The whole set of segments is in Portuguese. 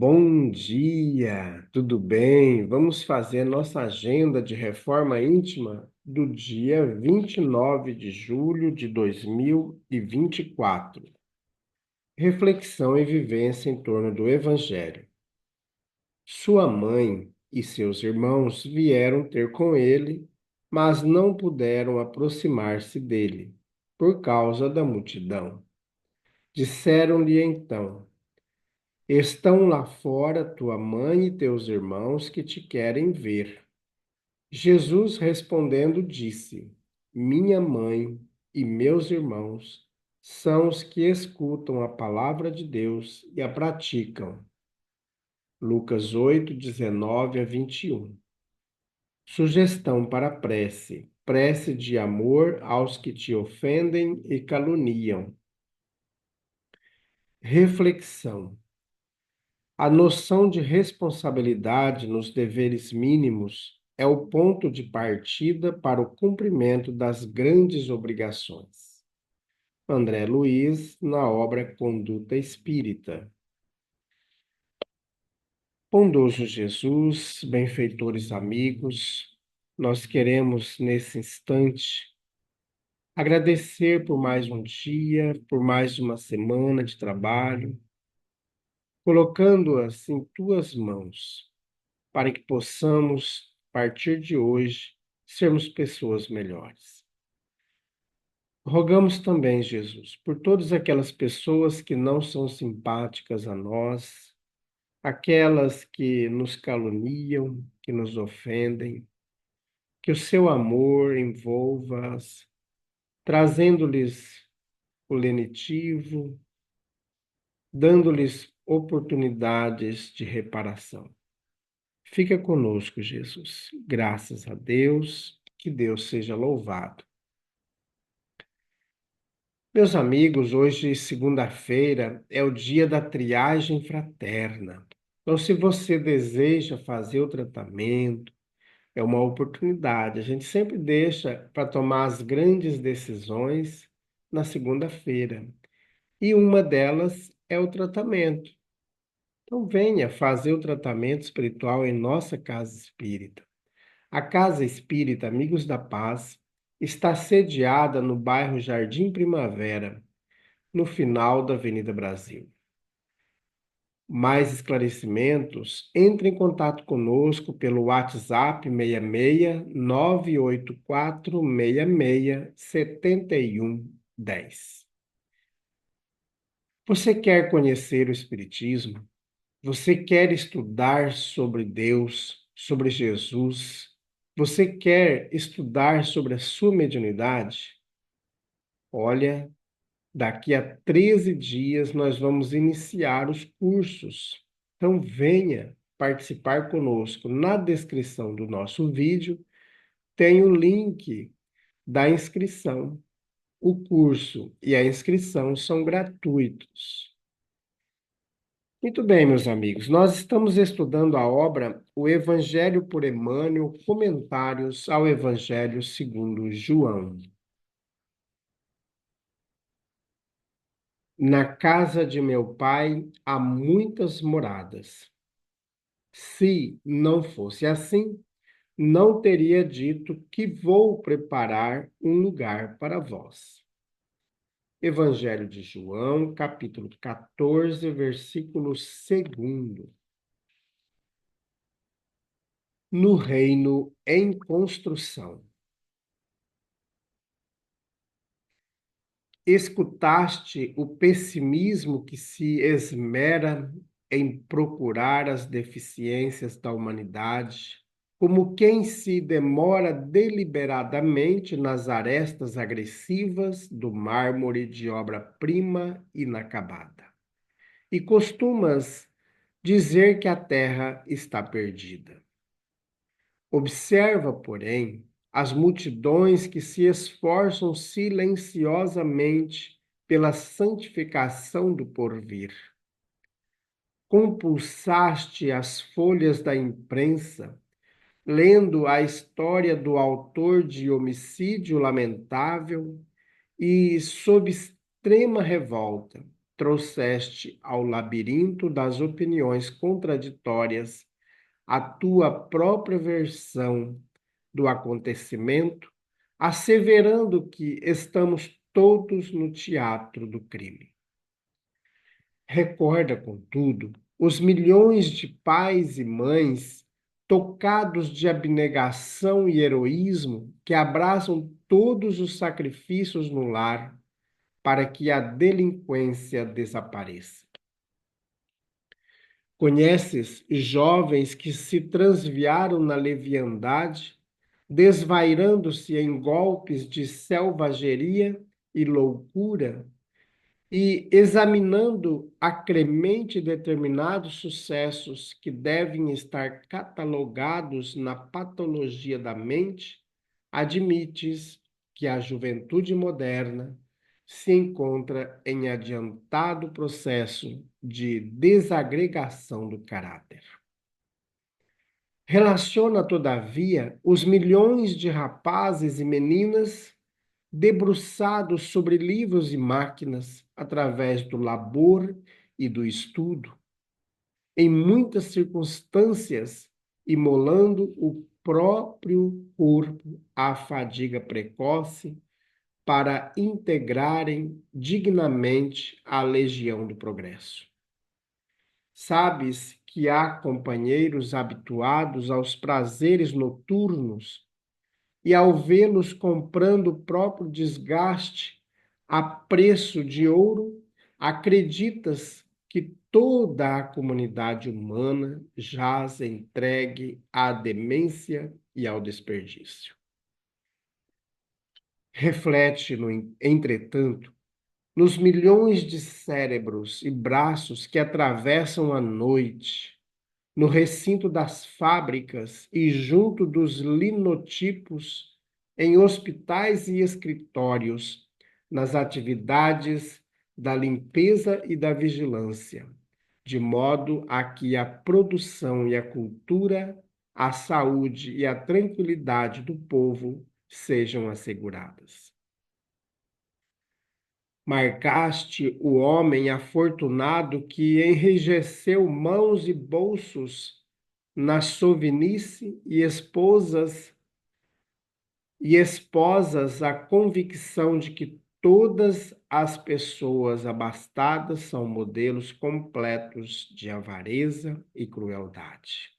Bom dia, tudo bem? Vamos fazer nossa agenda de reforma íntima do dia 29 de julho de 2024. Reflexão e vivência em torno do Evangelho. Sua mãe e seus irmãos vieram ter com ele, mas não puderam aproximar-se dele, por causa da multidão. Disseram-lhe então: Estão lá fora tua mãe e teus irmãos que te querem ver. Jesus respondendo disse: Minha mãe e meus irmãos são os que escutam a palavra de Deus e a praticam. Lucas 8, 19 a 21. Sugestão para a prece. Prece de amor aos que te ofendem e caluniam. Reflexão. A noção de responsabilidade nos deveres mínimos é o ponto de partida para o cumprimento das grandes obrigações. André Luiz, na obra Conduta Espírita. Bondoso Jesus, benfeitores amigos, nós queremos nesse instante agradecer por mais um dia, por mais uma semana de trabalho, colocando-as em tuas mãos para que possamos, a partir de hoje, sermos pessoas melhores. Rogamos também, Jesus, por todas aquelas pessoas que não são simpáticas a nós, aquelas que nos caluniam, que nos ofendem, que o seu amor envolva-as, trazendo-lhes o lenitivo, dando-lhes oportunidades de reparação. Fica conosco, Jesus. Graças a Deus, que Deus seja louvado. Meus amigos, hoje, segunda-feira, é o dia da triagem fraterna. Então, se você deseja fazer o tratamento, é uma oportunidade. A gente sempre deixa para tomar as grandes decisões na segunda-feira. E uma delas é o tratamento. Então, venha fazer o tratamento espiritual em nossa casa espírita. A Casa Espírita Amigos da Paz está sediada no bairro Jardim Primavera, no final da Avenida Brasil. Mais esclarecimentos, entre em contato conosco pelo WhatsApp 66 984 66 7110. Você quer conhecer o Espiritismo? Você quer estudar sobre Deus, sobre Jesus? Você quer estudar sobre a sua mediunidade? Olha, daqui a 13 dias nós vamos iniciar os cursos. Então venha participar conosco. Na descrição do nosso vídeo tem o link da inscrição. O curso e a inscrição são gratuitos. Muito bem, meus amigos, nós estamos estudando a obra O Evangelho por Emmanuel, Comentários ao Evangelho segundo João. Na casa de meu pai há muitas moradas. Se não fosse assim, não teria dito que vou preparar um lugar para vós. Evangelho de João, capítulo 14, versículo 2. No reino em construção. Escutaste o pessimismo que se esmera em procurar as deficiências da humanidade, como quem se demora deliberadamente nas arestas agressivas do mármore de obra-prima inacabada. E costumas dizer que a terra está perdida. Observa, porém, as multidões que se esforçam silenciosamente pela santificação do porvir. Compulsaste as folhas da imprensa, lendo a história do autor de homicídio lamentável e, sob extrema revolta, trouxeste ao labirinto das opiniões contraditórias a tua própria versão do acontecimento, asseverando que estamos todos no teatro do crime. Recorda, contudo, os milhões de pais e mães tocados de abnegação e heroísmo que abraçam todos os sacrifícios no lar para que a delinquência desapareça. Conheces jovens que se transviaram na leviandade, desvairando-se em golpes de selvageria e loucura, e examinando acremente determinados sucessos que devem estar catalogados na patologia da mente, admites que a juventude moderna se encontra em adiantado processo de desagregação do caráter. Relaciona, todavia, os milhões de rapazes e meninas debruçados sobre livros e máquinas, através do labor e do estudo, em muitas circunstâncias, imolando o próprio corpo à fadiga precoce para integrarem dignamente a legião do progresso. Sabes que há companheiros habituados aos prazeres noturnos e, ao vê-los comprando o próprio desgaste a preço de ouro, acreditas que toda a comunidade humana jaz entregue à demência e ao desperdício. Reflete, entretanto, nos milhões de cérebros e braços que atravessam a noite, no recinto das fábricas e junto dos linotipos, em hospitais e escritórios, nas atividades da limpeza e da vigilância, de modo a que a produção e a cultura, a saúde e a tranquilidade do povo sejam asseguradas. Marcaste o homem afortunado que enrijeceu mãos e bolsos na sovinice e esposas a convicção de que todas as pessoas abastadas são modelos completos de avareza e crueldade.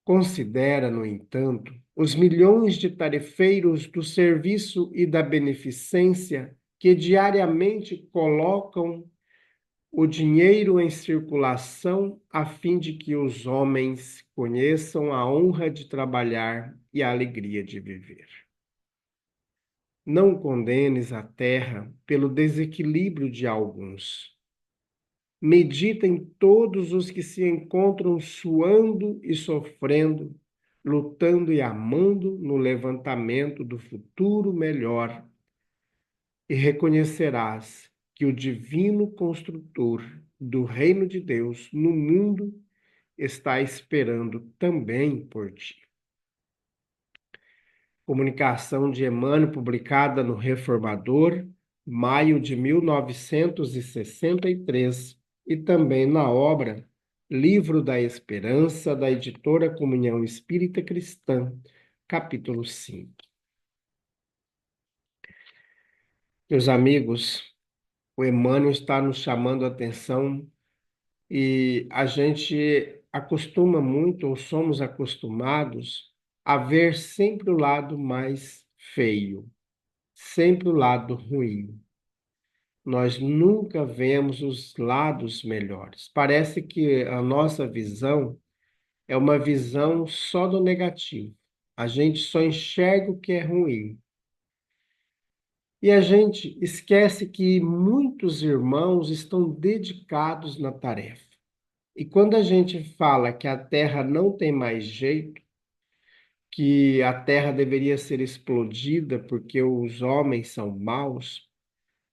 Considera, no entanto, os milhões de tarefeiros do serviço e da beneficência que diariamente colocam o dinheiro em circulação a fim de que os homens conheçam a honra de trabalhar e a alegria de viver. Não condenes a terra pelo desequilíbrio de alguns. Medita em todos os que se encontram suando e sofrendo, lutando e amando no levantamento do futuro melhor, e reconhecerás que o divino construtor do reino de Deus no mundo está esperando também por ti. Comunicação de Emmanuel, publicada no Reformador, maio de 1963, e também na obra Livro da Esperança, da editora Comunhão Espírita Cristã, capítulo 5. Meus amigos, o Emmanuel está nos chamando a atenção e a gente acostuma muito, ou somos acostumados, a ver sempre o lado mais feio, sempre o lado ruim. Nós nunca vemos os lados melhores. Parece que a nossa visão é uma visão só do negativo. A gente só enxerga o que é ruim. E a gente esquece que muitos irmãos estão dedicados na tarefa. E quando a gente fala que a terra não tem mais jeito, que a terra deveria ser explodida porque os homens são maus,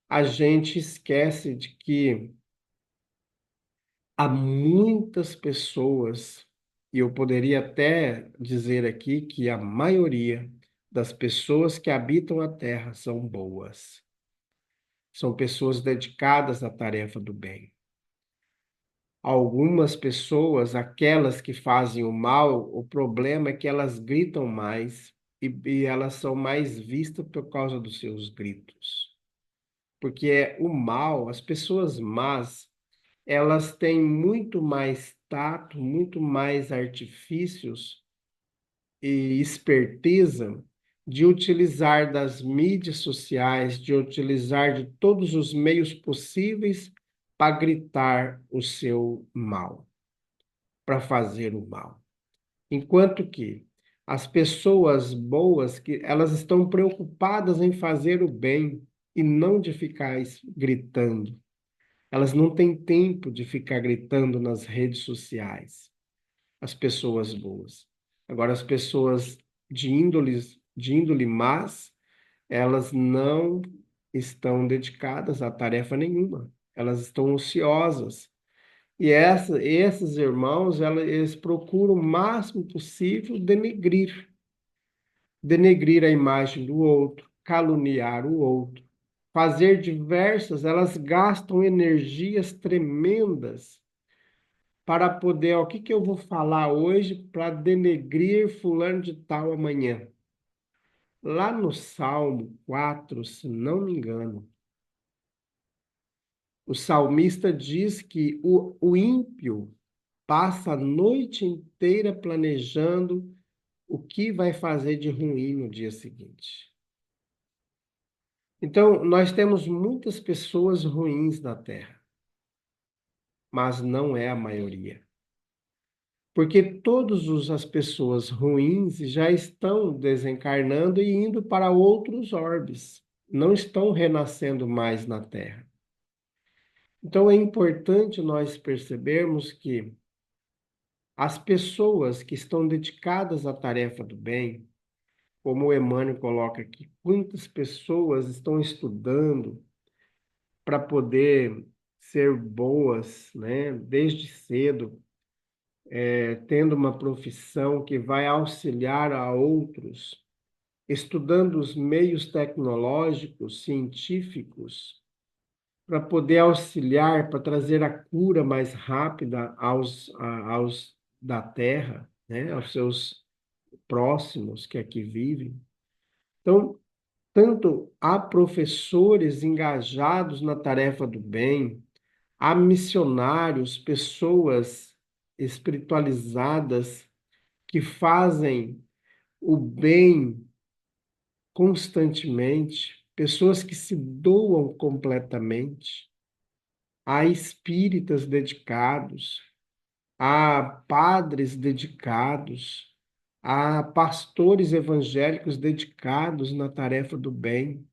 a gente esquece de que há muitas pessoas, e eu poderia até dizer aqui que a maioria das pessoas que habitam a terra são boas. São pessoas dedicadas à tarefa do bem. Algumas pessoas, aquelas que fazem o mal, o problema é que elas gritam mais e elas são mais vistas por causa dos seus gritos. Porque é o mal, as pessoas más, elas têm muito mais tato, muito mais artifícios e esperteza de utilizar das mídias sociais, de utilizar de todos os meios possíveis para gritar o seu mal, para fazer o mal. Enquanto que as pessoas boas, que elas estão preocupadas em fazer o bem e não de ficar gritando. Elas não têm tempo de ficar gritando nas redes sociais, as pessoas boas. Agora, as pessoas de índole más, elas não estão dedicadas a tarefa nenhuma. Elas estão ociosas. E esses irmãos, eles procuram o máximo possível denegrir a imagem do outro, caluniar o outro, fazer elas gastam energias tremendas para poder, ó, o que que eu vou falar hoje para denegrir fulano de tal amanhã. Lá no Salmo 4, se não me engano, o salmista diz que o ímpio passa a noite inteira planejando o que vai fazer de ruim no dia seguinte. Então, nós temos muitas pessoas ruins na Terra, mas não é a maioria. Porque todas as pessoas ruins já estão desencarnando e indo para outros orbes, não estão renascendo mais na Terra. Então é importante nós percebermos que as pessoas que estão dedicadas à tarefa do bem, como o Emmanuel coloca aqui, quantas pessoas estão estudando para poder ser boas, né, desde cedo, tendo uma profissão que vai auxiliar a outros, estudando os meios tecnológicos, científicos, para poder auxiliar, para trazer a cura mais rápida aos da Terra, né, aos seus próximos que aqui vivem. Então, tanto há professores engajados na tarefa do bem, há missionários, pessoas espiritualizadas que fazem o bem constantemente, pessoas que se doam completamente, há espíritas dedicados, há padres dedicados, há pastores evangélicos dedicados na tarefa do bem.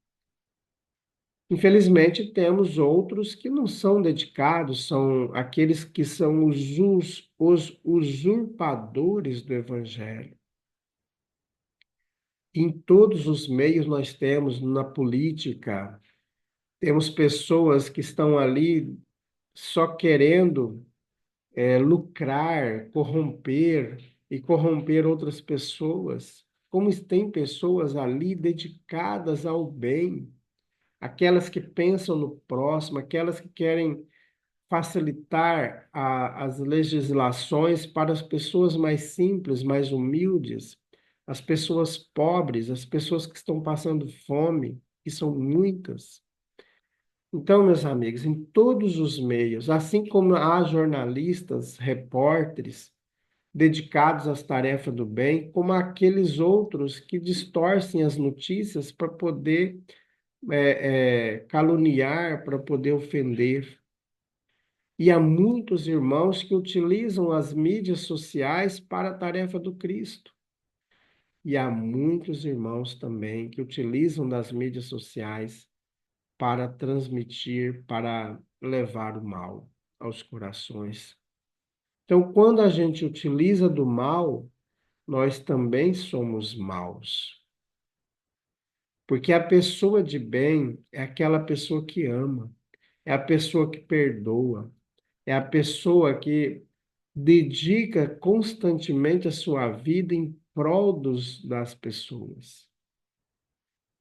Infelizmente, temos outros que não são dedicados, são aqueles que são os usurpadores do evangelho. Em todos os meios nós temos, na política, temos pessoas que estão ali só querendo lucrar, corromper e corromper outras pessoas. Como tem pessoas ali dedicadas ao bem, aquelas que pensam no próximo, aquelas que querem facilitar as legislações para as pessoas mais simples, mais humildes, as pessoas pobres, as pessoas que estão passando fome, que são muitas. Então, meus amigos, em todos os meios, assim como há jornalistas, repórteres dedicados às tarefas do bem, como há aqueles outros que distorcem as notícias para poder caluniar, para poder ofender. E há muitos irmãos que utilizam as mídias sociais para a tarefa do Cristo. E há muitos irmãos também que utilizam das mídias sociais para transmitir, para levar o mal aos corações. Então, quando a gente utiliza do mal, nós também somos maus. Porque a pessoa de bem é aquela pessoa que ama, é a pessoa que perdoa, é a pessoa que dedica constantemente a sua vida em prol das pessoas.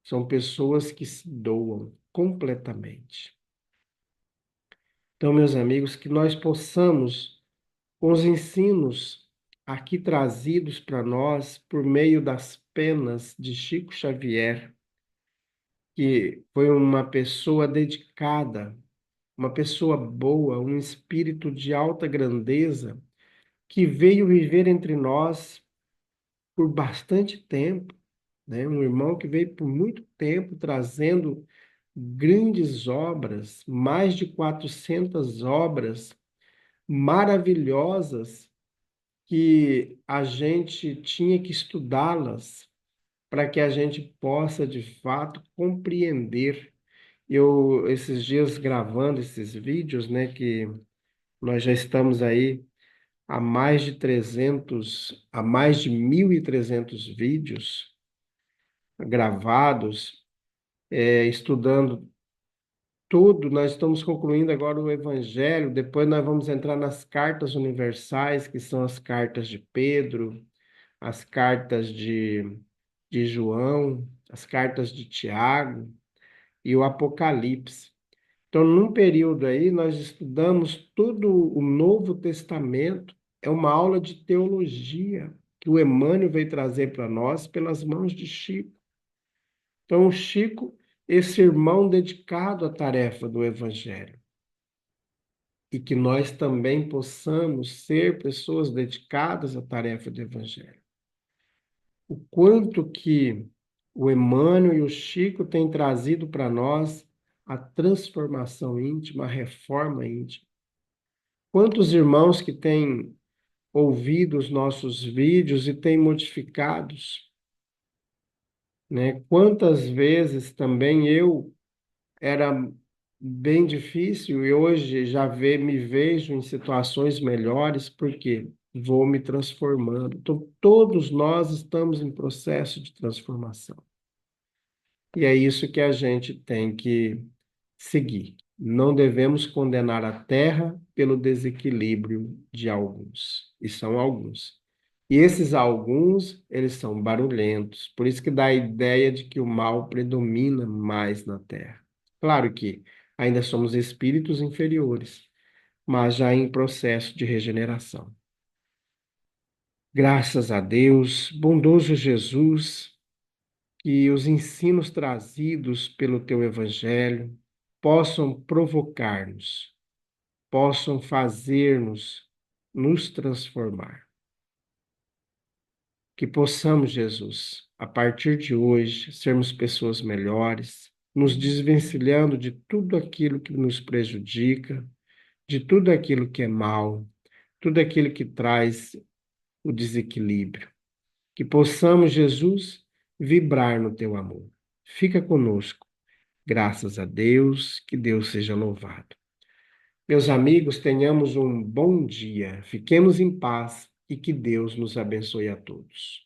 São pessoas que se doam completamente. Então, meus amigos, que nós possamos, com os ensinos aqui trazidos para nós por meio das penas de Chico Xavier, que foi uma pessoa dedicada, uma pessoa boa, um espírito de alta grandeza, que veio viver entre nós por bastante tempo, né? Um irmão que veio por muito tempo trazendo grandes obras, mais de 400 obras maravilhosas que a gente tinha que estudá-las para que a gente possa de fato compreender. Eu esses dias gravando esses vídeos, né, que nós já estamos aí a mais de 1.300 vídeos gravados, estudando tudo. Nós estamos concluindo agora o Evangelho, depois nós vamos entrar nas cartas universais, que são as cartas de Pedro, as cartas de João, as cartas de Tiago e o Apocalipse. Então, num período aí, nós estudamos todo o Novo Testamento, é uma aula de teologia que o Emmanuel veio trazer para nós pelas mãos de Chico. Então, o Chico, esse irmão dedicado à tarefa do Evangelho, e que nós também possamos ser pessoas dedicadas à tarefa do Evangelho. O quanto que o Emmanuel e o Chico têm trazido para nós a transformação íntima, a reforma íntima. Quantos irmãos que têm ouvido os nossos vídeos e têm modificados, né? Quantas vezes também eu era bem difícil e hoje me vejo em situações melhores porque vou me transformando. Então, todos nós estamos em processo de transformação. E é isso que a gente tem que seguir. Não devemos condenar a terra pelo desequilíbrio de alguns, e são alguns. E esses alguns, eles são barulhentos, por isso que dá a ideia de que o mal predomina mais na terra. Claro que ainda somos espíritos inferiores, mas já em processo de regeneração. Graças a Deus, bondoso Jesus, que os ensinos trazidos pelo teu Evangelho possam provocar-nos, possam fazer-nos nos transformar. Que possamos, Jesus, a partir de hoje, sermos pessoas melhores, nos desvencilhando de tudo aquilo que nos prejudica, de tudo aquilo que é mal, tudo aquilo que traz o desequilíbrio. Que possamos, Jesus, vibrar no teu amor. Fica conosco. Graças a Deus, que Deus seja louvado. Meus amigos, tenhamos um bom dia, fiquemos em paz e que Deus nos abençoe a todos.